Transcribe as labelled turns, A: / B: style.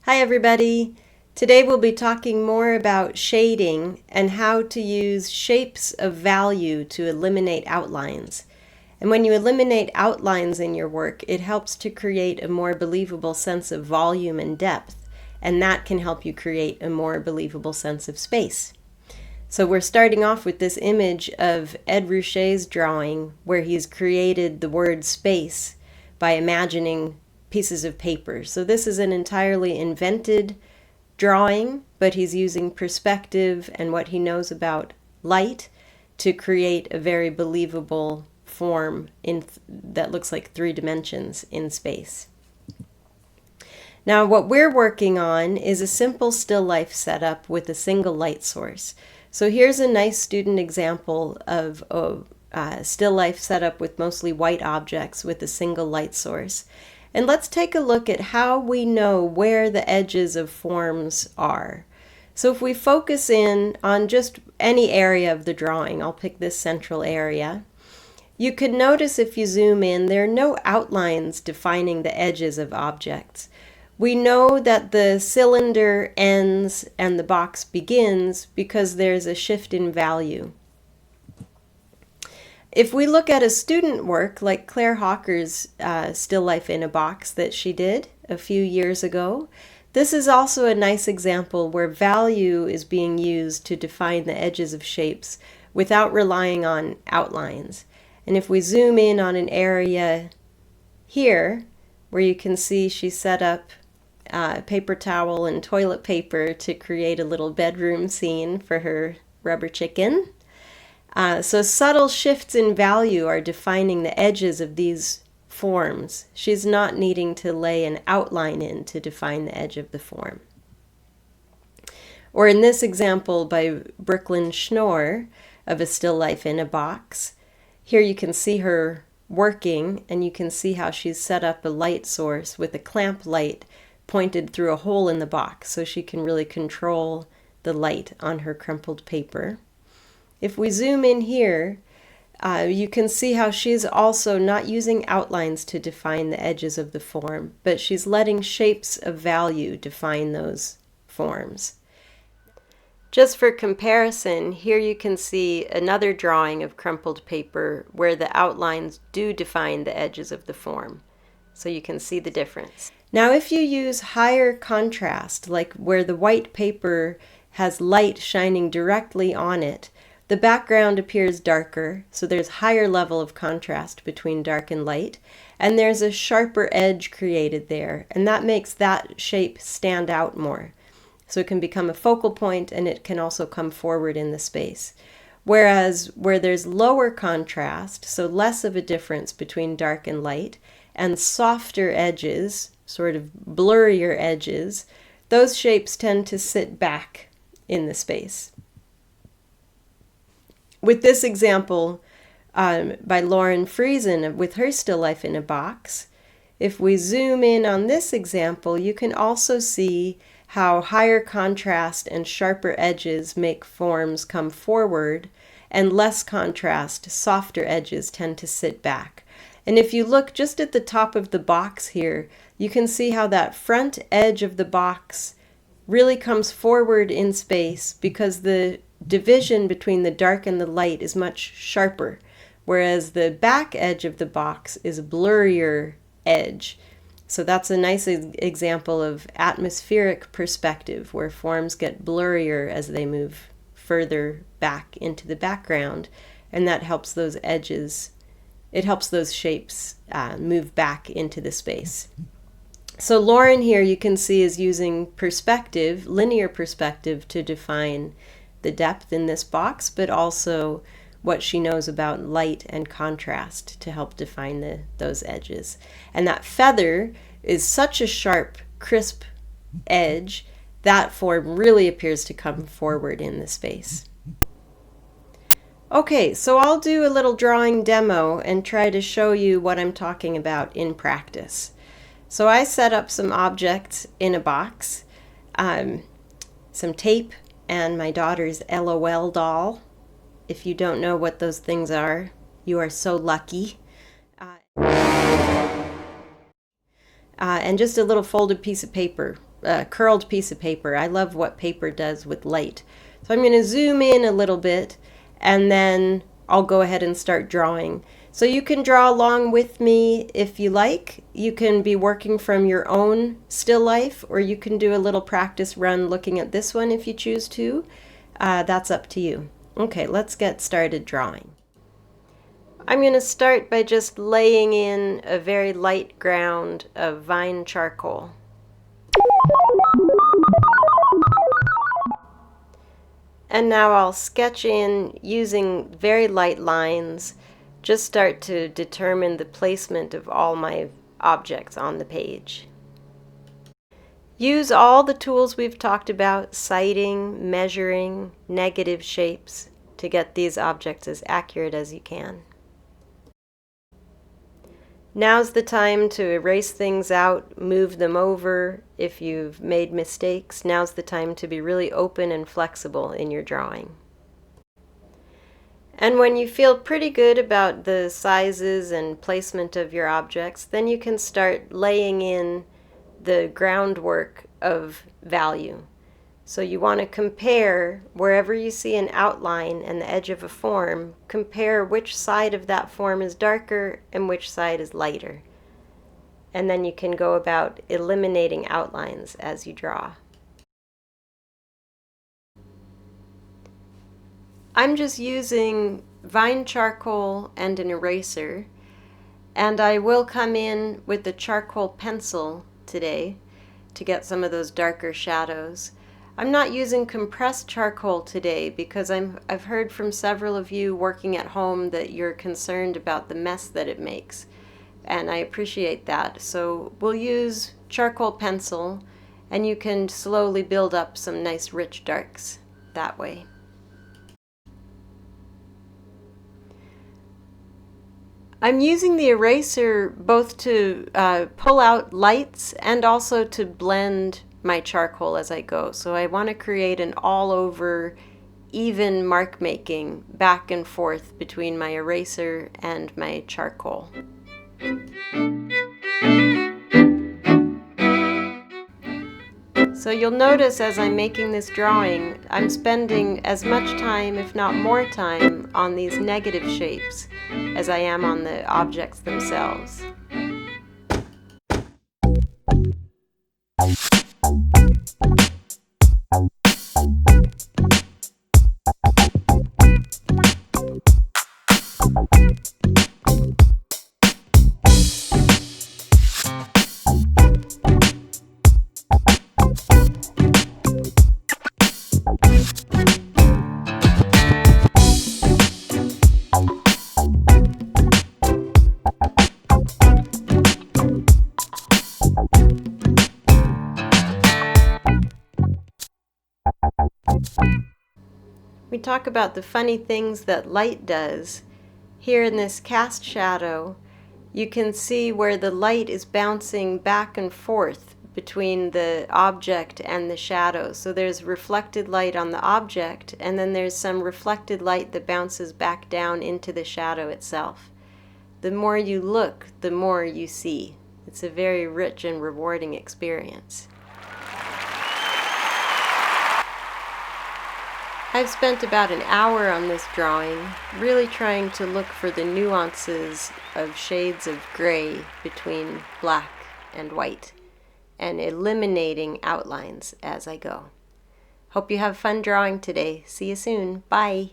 A: Hi everybody! Today we'll be talking more about shading and how to use shapes of value to eliminate outlines. And when you eliminate outlines in your work, it helps to create a more believable sense of volume and depth, and that can help you create a more believable sense of space. So we're starting off with this image of Ed Ruscha's drawing where he's created the word space by imagining pieces of paper. So this is an entirely invented drawing, but he's using perspective and what he knows about light to create a very believable form that looks like 3 dimensions in space. Now what we're working on is a simple still life setup with a single light source. So here's a nice student example of a still life setup with mostly white objects with a single light source. And let's take a look at how we know where the edges of forms are. So if we focus in on just any area of the drawing, I'll pick this central area, you can notice if you zoom in, there are no outlines defining the edges of objects. We know that the cylinder ends and the box begins because there's a shift in value. If we look at a student work like Claire Hawker's Still Life in a Box that she did a few years ago, this is also a nice example where value is being used to define the edges of shapes without relying on outlines. And if we zoom in on an area here, where you can see she set up paper towel and toilet paper to create a little bedroom scene for her rubber chicken. So subtle shifts in value are defining the edges of these forms. She's not needing to lay an outline in to define the edge of the form. Or in this example by Brooklyn Schnorr of A Still Life in a Box, here you can see her working and you can see how she's set up a light source with a clamp light pointed through a hole in the box so she can really control the light on her crumpled paper. If we zoom in here, you can see how she's also not using outlines to define the edges of the form, but she's letting shapes of value define those forms. Just for comparison, here you can see another drawing of crumpled paper where the outlines do define the edges of the form. So you can see the difference. Now if you use higher contrast, like where the white paper has light shining directly on it, the background appears darker, so there's higher level of contrast between dark and light, and there's a sharper edge created there, and that makes that shape stand out more. So it can become a focal point, and it can also come forward in the space. Whereas where there's lower contrast, so less of a difference between dark and light, and softer edges, sort of blurrier edges, those shapes tend to sit back in the space. With this example by Lauren Friesen with her Still Life in a Box, if we zoom in on this example, you can also see how higher contrast and sharper edges make forms come forward, and less contrast, softer edges tend to sit back. And if you look just at the top of the box here, you can see how that front edge of the box really comes forward in space because the division between the dark and the light is much sharper, whereas the back edge of the box is a blurrier edge. So that's a nice example of atmospheric perspective, where forms get blurrier as they move further back into the background, and that helps those edges, it helps those shapes move back into the space. So Lauren here you can see is using perspective, linear perspective, to define the depth in this box, but also what she knows about light and contrast to help define those edges. And that feather is such a sharp, crisp edge, that form really appears to come forward in the space. Okay, so I'll do a little drawing demo and try to show you what I'm talking about in practice. So I set up some objects in a box, some tape, and my daughter's LOL doll. If you don't know what those things are, you are so lucky. And just a little folded piece of paper curled piece of paper. I love what paper does with light. So I'm going to zoom in a little bit, and then I'll go ahead and start drawing. So you can draw along with me if you like. You can be working from your own still life, or you can do a little practice run looking at this one if you choose to. That's up to you. Okay, let's get started drawing. I'm going to start by just laying in a very light ground of vine charcoal. And now I'll sketch in using very light lines, just start to determine the placement of all my objects on the page. Use all the tools we've talked about, sighting, measuring, negative shapes, to get these objects as accurate as you can. Now's the time to erase things out, move them over if you've made mistakes. Now's the time to be really open and flexible in your drawing. And when you feel pretty good about the sizes and placement of your objects, then you can start laying in the groundwork of value. So you want to compare, wherever you see an outline and the edge of a form, compare which side of that form is darker and which side is lighter. And then you can go about eliminating outlines as you draw. I'm just using vine charcoal and an eraser, and I will come in with the charcoal pencil today to get some of those darker shadows. I'm not using compressed charcoal today because I've heard from several of you working at home that you're concerned about the mess that it makes, and I appreciate that. So we'll use charcoal pencil, and you can slowly build up some nice rich darks that way. I'm using the eraser both to pull out lights and also to blend my charcoal as I go. So I want to create an all-over even mark making back and forth between my eraser and my charcoal. So you'll notice as I'm making this drawing, I'm spending as much time, if not more time, on these negative shapes as I am on the objects themselves. We talk about the funny things that light does. Here in this cast shadow, you can see where the light is bouncing back and forth between the object and the shadow. So there's reflected light on the object, and then there's some reflected light that bounces back down into the shadow itself. The more you look, the more you see. It's a very rich and rewarding experience. I've spent about an hour on this drawing, really trying to look for the nuances of shades of gray between black and white, and eliminating outlines as I go. Hope you have fun drawing today. See you soon. Bye.